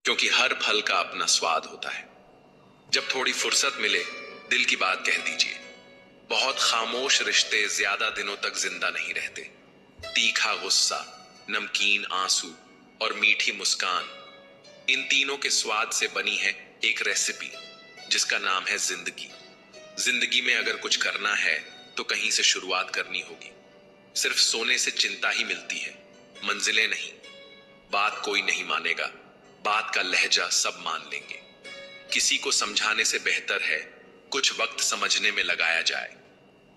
क्योंकि हर फल का अपना स्वाद होता है। जब थोड़ी फुर्सत मिले, दिल की बात कह दीजिए। बहुत खामोश रिश्ते ज्यादा दिनों तक जिंदा नहीं रहते। तीखा गुस्सा, नमकीन आंसू और मीठी मुस्कान, इन तीनों के स्वाद से बनी है एक रेसिपी जिसका नाम है जिंदगी। जिंदगी में अगर कुछ करना है तो कहीं से शुरुआत करनी होगी। सिर्फ सोने से चिंता ही मिलती है, मंजिलें नहीं। बात कोई नहीं मानेगा, बात का लहजा सब मान लेंगे। किसी को समझाने से बेहतर है कुछ वक्त समझने में लगाया जाए।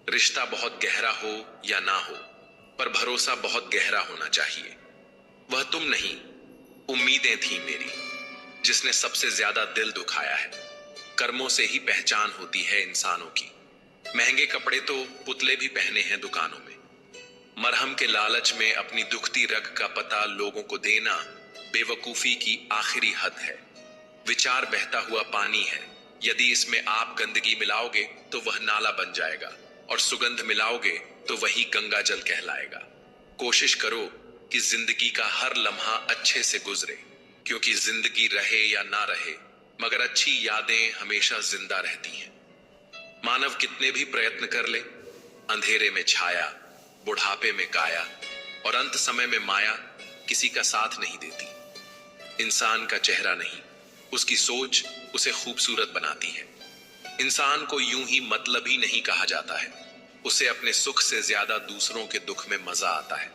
रिश्ता बहुत गहरा हो या ना हो, पर भरोसा बहुत गहरा होना चाहिए। वह तुम नहीं, उम्मीदें थी मेरी, जिसने सबसे ज्यादा दिल दुखाया है। कर्मों से ही पहचान होती है इंसानों की। महंगे कपड़े तो पुतले भी पहने हैं दुकानों में। मरहम के लालच में अपनी दुखती रग का पता लोगों को देना बेवकूफी की आखिरी हद है। विचार बहता हुआ पानी है, यदि इसमें आप गंदगी मिलाओगे तो वह नाला बन जाएगा, और सुगंध मिलाओगे तो वही गंगा जल कहलाएगा। कोशिश करो कि जिंदगी का हर लम्हा अच्छे से गुजरे, क्योंकि जिंदगी रहे या ना रहे, मगर अच्छी यादें हमेशा जिंदा रहती हैं। मानव कितने भी प्रयत्न कर ले, अंधेरे में छाया, बुढ़ापे में काया और अंत समय में माया किसी का साथ नहीं देती। इंसान का चेहरा नहीं, उसकी सोच उसे खूबसूरत बनाती है। इंसान को यूं ही मतलबी नहीं कहा जाता है, उसे अपने सुख से ज्यादा दूसरों के दुख में मजा आता है।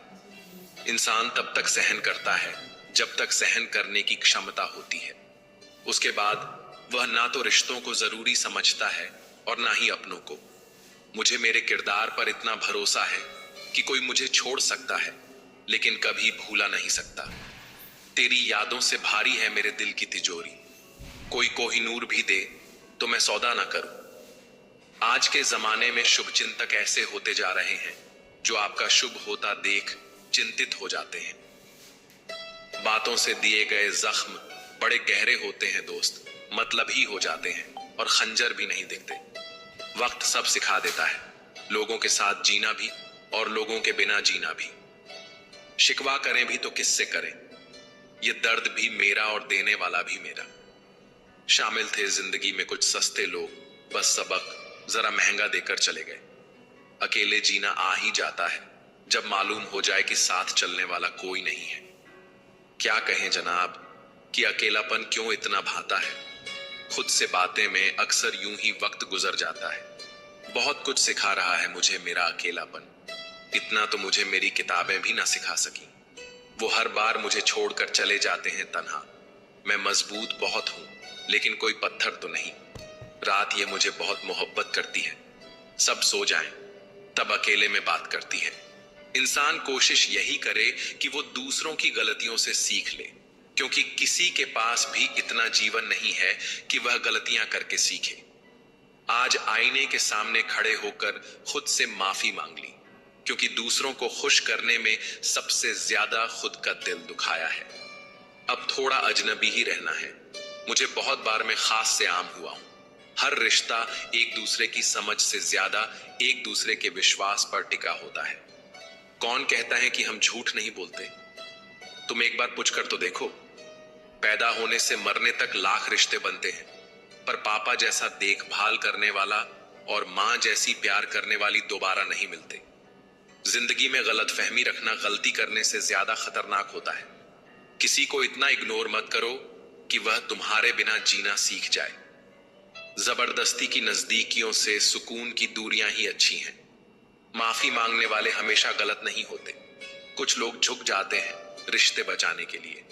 इंसान तब तक सहन करता है जब तक सहन करने की क्षमता होती है। उसके बाद वह ना तो रिश्तों को जरूरी समझता है और ना ही अपनों को। मुझे मेरे किरदार पर इतना भरोसा है कि कोई मुझे छोड़ सकता है, लेकिन कभी भूला नहीं सकता। तेरी यादों से भारी है मेरे दिल की तिजोरी, कोई कोहिनूर भी दे तो मैं सौदा ना करूं। आज के जमाने में शुभ चिंतक ऐसे होते जा रहे हैं जो आपका शुभ होता देख चिंतित हो जाते हैं। बातों से दिए गए जख्म बड़े गहरे होते हैं दोस्त, मतलब ही हो जाते हैं और खंजर भी नहीं दिखते। वक्त सब सिखा देता है, लोगों के साथ जीना भी और लोगों के बिना जीना भी। शिकवा करें भी तो किससे करें, ये दर्द भी मेरा और देने वाला भी मेरा। शामिल थे जिंदगी में कुछ सस्ते लोग, बस सबक जरा महंगा देकर चले गए। अकेले जीना आ ही जाता है जब मालूम हो जाए कि साथ चलने वाला कोई नहीं है। क्या कहें जनाब कि अकेलापन क्यों इतना भाता है। खुद से बातें में अक्सर यूं ही वक्त गुजर जाता है। बहुत कुछ सिखा रहा है मुझे मेरा अकेलापन, इतना तो मुझे मेरी किताबें भी ना सिखा सकी। वो हर बार मुझे छोड़कर चले जाते हैं तन्हा। मैं मजबूत बहुत हूं, लेकिन कोई पत्थर तो नहीं। रात ये मुझे बहुत मोहब्बत करती है, सब सो जाएं, तब अकेले में बात करती है। इंसान कोशिश यही करे कि वो दूसरों की गलतियों से सीख ले, क्योंकि किसी के पास भी इतना जीवन नहीं है कि वह गलतियां करके सीखे। आज आईने के सामने खड़े होकर खुद से माफी मांग ली, क्योंकि दूसरों को खुश करने में सबसे ज्यादा खुद का दिल दुखाया है। अब थोड़ा अजनबी ही रहना है। मुझे बहुत बार मैं खास से आम हुआ हूं। हर रिश्ता एक दूसरे की समझ से ज्यादा एक दूसरे के विश्वास पर टिका होता है। कौन कहता है कि हम झूठ नहीं बोलते? तुम एक बार पूछ कर तो देखो। पैदा होने से मरने तक लाख रिश्ते बनते हैं, पर पापा जैसा देखभाल करने वाला और मां जैसी प्यार करने वाली दोबारा नहीं मिलते। जिंदगी में गलतफहमी रखना गलती करने से ज्यादा खतरनाक होता है। किसी को इतना इग्नोर मत करो कि वह तुम्हारे बिना जीना सीख जाए। जबरदस्ती की नजदीकियों से सुकून की दूरियां ही अच्छी हैं। माफी मांगने वाले हमेशा गलत नहीं होते। कुछ लोग झुक जाते हैं रिश्ते बचाने के लिए।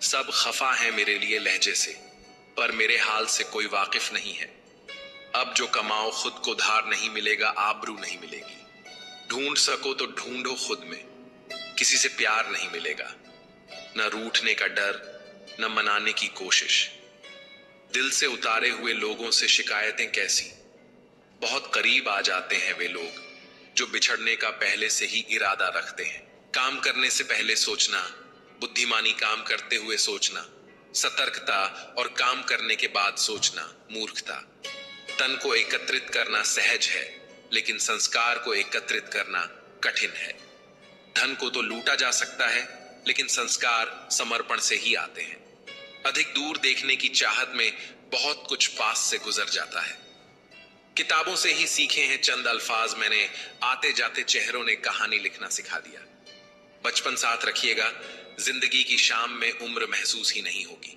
सब खफा है मेरे लिए लहजे से, पर मेरे हाल से कोई वाकिफ नहीं है। अब जो कमाओ खुद को धार नहीं मिलेगा, आबरू नहीं मिलेगी। ढूंढ सको तो ढूंढो खुद में, किसी से प्यार नहीं मिलेगा। न रूठने का डर, न मनाने की कोशिश। दिल से उतारे हुए लोगों से शिकायतें कैसी। बहुत करीब आ जाते हैं वे लोग जो बिछड़ने का पहले से ही इरादा रखते हैं। काम करने से पहले सोचना, बुद्धिमानी काम करते हुए सोचना, सतर्कता और काम करने के बाद सोचना मूर्खता। तन को एकत्रित करना सहज है, लेकिन संस्कार को एकत्रित करना कठिन है। धन को तो लूटा जा सकता है, लेकिन संस्कार समर्पण से ही आते हैं। अधिक दूर देखने की चाहत में बहुत कुछ पास से गुजर जाता है। किताबों से ही सीखे हैं चंद अल्फाज मैंने, आते जाते चेहरों ने कहानी लिखना सिखा दिया। बचपन साथ रखिएगा, जिंदगी की शाम में उम्र महसूस ही नहीं होगी।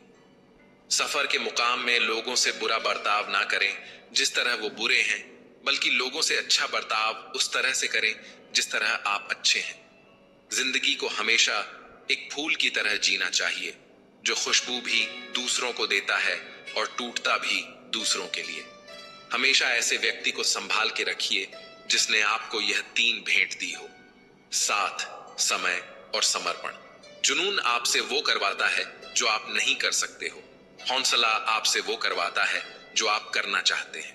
सफर के मुकाम में लोगों से बुरा बर्ताव ना करें जिस तरह वो बुरे हैं, बल्कि लोगों से अच्छा बर्ताव उस तरह से करें जिस तरह आप अच्छे हैं। जिंदगी को हमेशा एक फूल की तरह जीना चाहिए, जो खुशबू भी दूसरों को देता है और टूटता भी दूसरों के लिए। हमेशा ऐसे व्यक्ति को संभाल के रखिए जिसने आपको यह तीन भेंट दी हो: साथ, समय और समर्पण। जुनून आपसे वो करवाता है जो आप नहीं कर सकते हो। हौसला आपसे वो करवाता है जो आप करना चाहते हैं।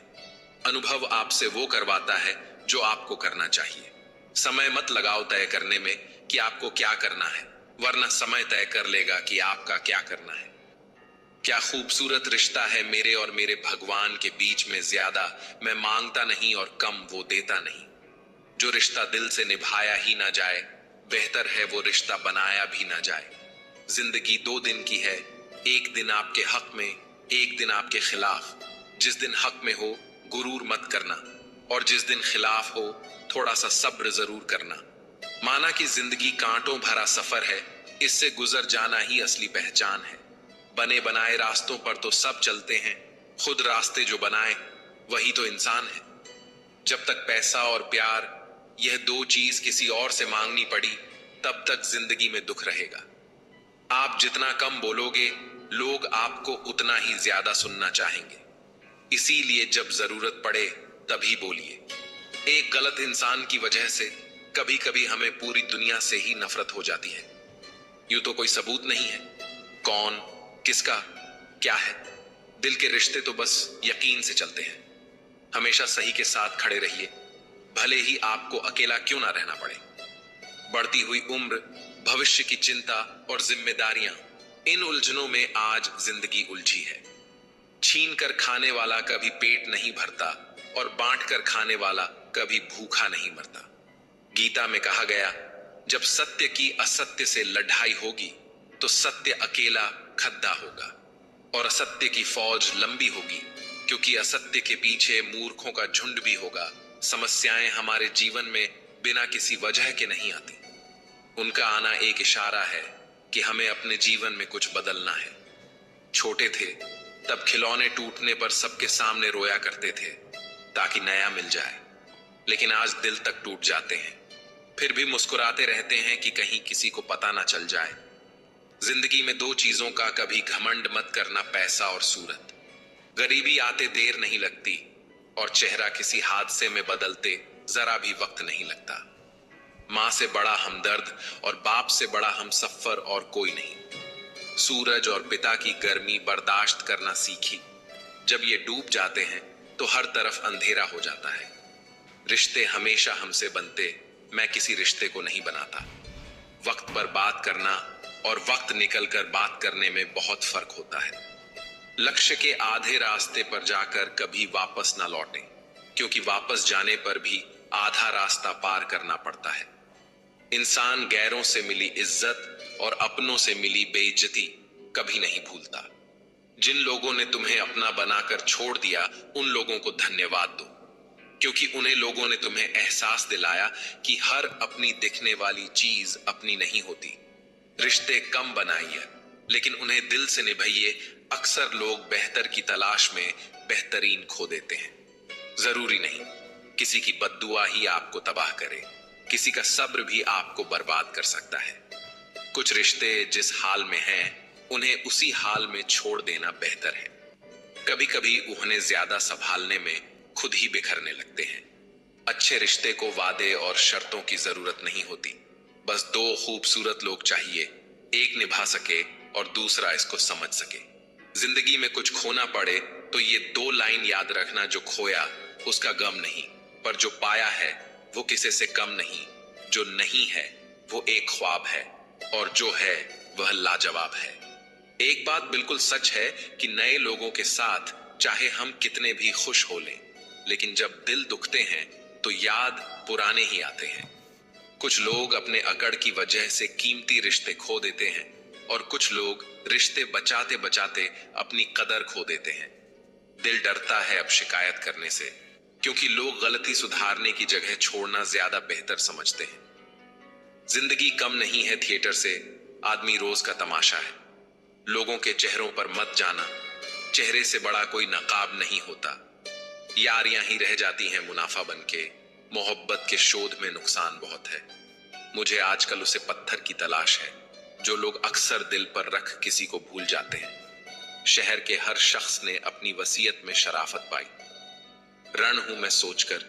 अनुभव आपसे वो करवाता है जो आपको करना चाहिए। समय मत लगाओ तय करने में कि आपको क्या करना है, वरना समय तय कर लेगा कि आपका क्या करना है। क्या खूबसूरत रिश्ता है मेरे और मेरे भगवान के बीच में, ज्यादा मैं मांगता नहीं और कम वो देता नहीं। जो रिश्ता दिल से निभाया ही ना जाए, बेहतर है वो रिश्ता बनाया भी ना जाए। जिंदगी 2 दिन की है, एक दिन आपके हक में, एक दिन आपके खिलाफ। जिस दिन हक में हो गुरूर मत करना, और जिस दिन खिलाफ हो थोड़ा सा सब्र जरूर करना। माना कि जिंदगी कांटों भरा सफर है, इससे गुजर जाना ही असली पहचान है। बने बनाए रास्तों पर तो सब चलते हैं, खुद रास्ते जो बनाए वही तो इंसान है। जब तक पैसा और प्यार, यह 2 चीज किसी और से मांगनी पड़ी, तब तक जिंदगी में दुख रहेगा। आप जितना कम बोलोगे, लोग आपको उतना ही ज्यादा सुनना चाहेंगे। इसीलिए जब जरूरत पड़े तभी बोलिए। एक गलत इंसान की वजह से कभी कभी हमें पूरी दुनिया से ही नफरत हो जाती है। यूं तो कोई सबूत नहीं है, कौन, किसका, क्या है। दिल के रिश्ते तो बस यकीन से चलते हैं। हमेशा सही के साथ खड़े रहिए, भले ही आपको अकेला क्यों ना रहना पड़े। बढ़ती हुई उम्र, भविष्य की चिंता और जिम्मेदारियां, इन उलझनों में आज जिंदगी उलझी है। छीन कर खाने वाला कभी पेट नहीं भरता और बांट कर खाने वाला कभी भूखा नहीं मरता। गीता में कहा गया, जब सत्य की असत्य से लड़ाई होगी तो सत्य अकेला खद्दा होगा और असत्य की फौज लंबी होगी, क्योंकि असत्य के पीछे मूर्खों का झुंड भी होगा। समस्याएं हमारे जीवन में बिना किसी वजह के नहीं आती। उनका आना एक इशारा है कि हमें अपने जीवन में कुछ बदलना है। छोटे थे तब खिलौने टूटने पर सबके सामने रोया करते थे ताकि नया मिल जाए, लेकिन आज दिल तक टूट जाते हैं, फिर भी मुस्कुराते रहते हैं कि कहीं किसी को पता ना चल जाए। जिंदगी में 2 चीजों का कभी घमंड मत करना, पैसा और सूरत। गरीबी आते देर नहीं लगती और चेहरा किसी हादसे में बदलते जरा भी वक्त नहीं लगता। मां से बड़ा हमदर्द और बाप से बड़ा हमसफर और कोई नहीं। सूरज और पिता की गर्मी बर्दाश्त करना सीखी। जब ये डूब जाते हैं तो हर तरफ अंधेरा हो जाता है। रिश्ते हमेशा हमसे बनते, मैं किसी रिश्ते को नहीं बनाता। वक्त पर बात करना और वक्त निकल कर बात करने में बहुत फर्क होता है। लक्ष्य के आधे रास्ते पर जाकर कभी वापस ना लौटें, क्योंकि वापस जाने पर भी आधा रास्ता पार करना पड़ता है। इंसान गैरों से मिली इज्जत और अपनों से मिली बेइज्जती कभी नहीं भूलता। जिन लोगों ने तुम्हें अपना बनाकर छोड़ दिया, उन लोगों को धन्यवाद दो, क्योंकि उन्हें लोगों ने तुम्हें एहसास दिलाया कि हर अपनी दिखने वाली चीज अपनी नहीं होती। रिश्ते कम बनाइए, लेकिन उन्हें दिल से निभाइए। अक्सर लोग बेहतर की तलाश में बेहतरीन खो देते हैं। जरूरी नहीं किसी की बद्दुआ ही आपको तबाह करे, किसी का सब्र भी आपको बर्बाद कर सकता है। कुछ रिश्ते जिस हाल में हैं, उन्हें उसी हाल में छोड़ देना बेहतर है। कभी कभी उन्हें ज्यादा संभालने में खुद ही बिखरने लगते हैं। अच्छे रिश्ते को वादे और शर्तों की जरूरत नहीं होती, बस 2 खूबसूरत लोग चाहिए, एक निभा सके और दूसरा इसको समझ सके। जिंदगी में कुछ खोना पड़े तो ये 2 लाइन याद रखना, जो खोया उसका गम नहीं, पर जो पाया है वो किसी से कम नहीं। जो नहीं है वो एक ख्वाब है और जो है वह लाजवाब है। एक बात बिल्कुल सच है कि नए लोगों के साथ चाहे हम कितने भी खुश हो लें, लेकिन जब दिल दुखते हैं तो याद पुराने ही आते हैं। कुछ लोग अपने अकड़ की वजह से कीमती रिश्ते खो देते हैं और कुछ लोग रिश्ते बचाते बचाते अपनी कदर खो देते हैं। दिल डरता है अब शिकायत करने से, क्योंकि लोग गलती सुधारने की जगह छोड़ना ज्यादा बेहतर समझते हैं। जिंदगी कम नहीं है थिएटर से, आदमी रोज का तमाशा है। लोगों के चेहरों पर मत जाना, चेहरे से बड़ा कोई नकाब नहीं होता। यारियां ही रह जाती हैं मुनाफा बनके, मोहब्बत के शोध में नुकसान बहुत है। मुझे आजकल उसे पत्थर की तलाश है जो लोग अक्सर दिल पर रख किसी को भूल जाते हैं। शहर के हर शख्स ने अपनी वसीयत में शराफत पाई। रण हूं मैं सोचकर,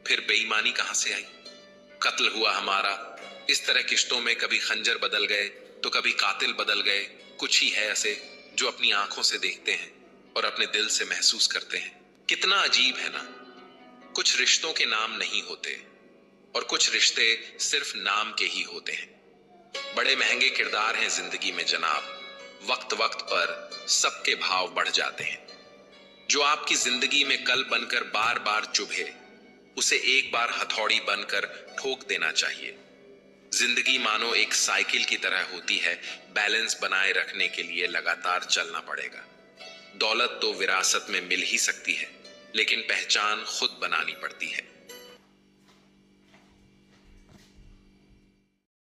फिर बेईमानी कहां से आई। कत्ल हुआ हमारा, इस तरह किश्तों में कभी खंजर बदल गए तो कभी कातिल बदल गए। कुछ ही है ऐसे जो अपनी आंखों से देखते हैं और अपने दिल से महसूस करते हैं। कितना अजीब है ना, कुछ रिश्तों के नाम नहीं होते और कुछ रिश्ते सिर्फ नाम के ही होते हैं। बड़े महंगे किरदार हैं जिंदगी में जनाब, वक्त वक्त पर सबके भाव बढ़ जाते हैं। जो आपकी जिंदगी में कल बनकर बार बार चुभे, उसे एक बार हथौड़ी बनकर ठोक देना चाहिए। जिंदगी मानो एक साइकिल की तरह होती है, बैलेंस बनाए रखने के लिए लगातार चलना पड़ेगा। दौलत तो विरासत में मिल ही सकती है, लेकिन पहचान खुद बनानी पड़ती है।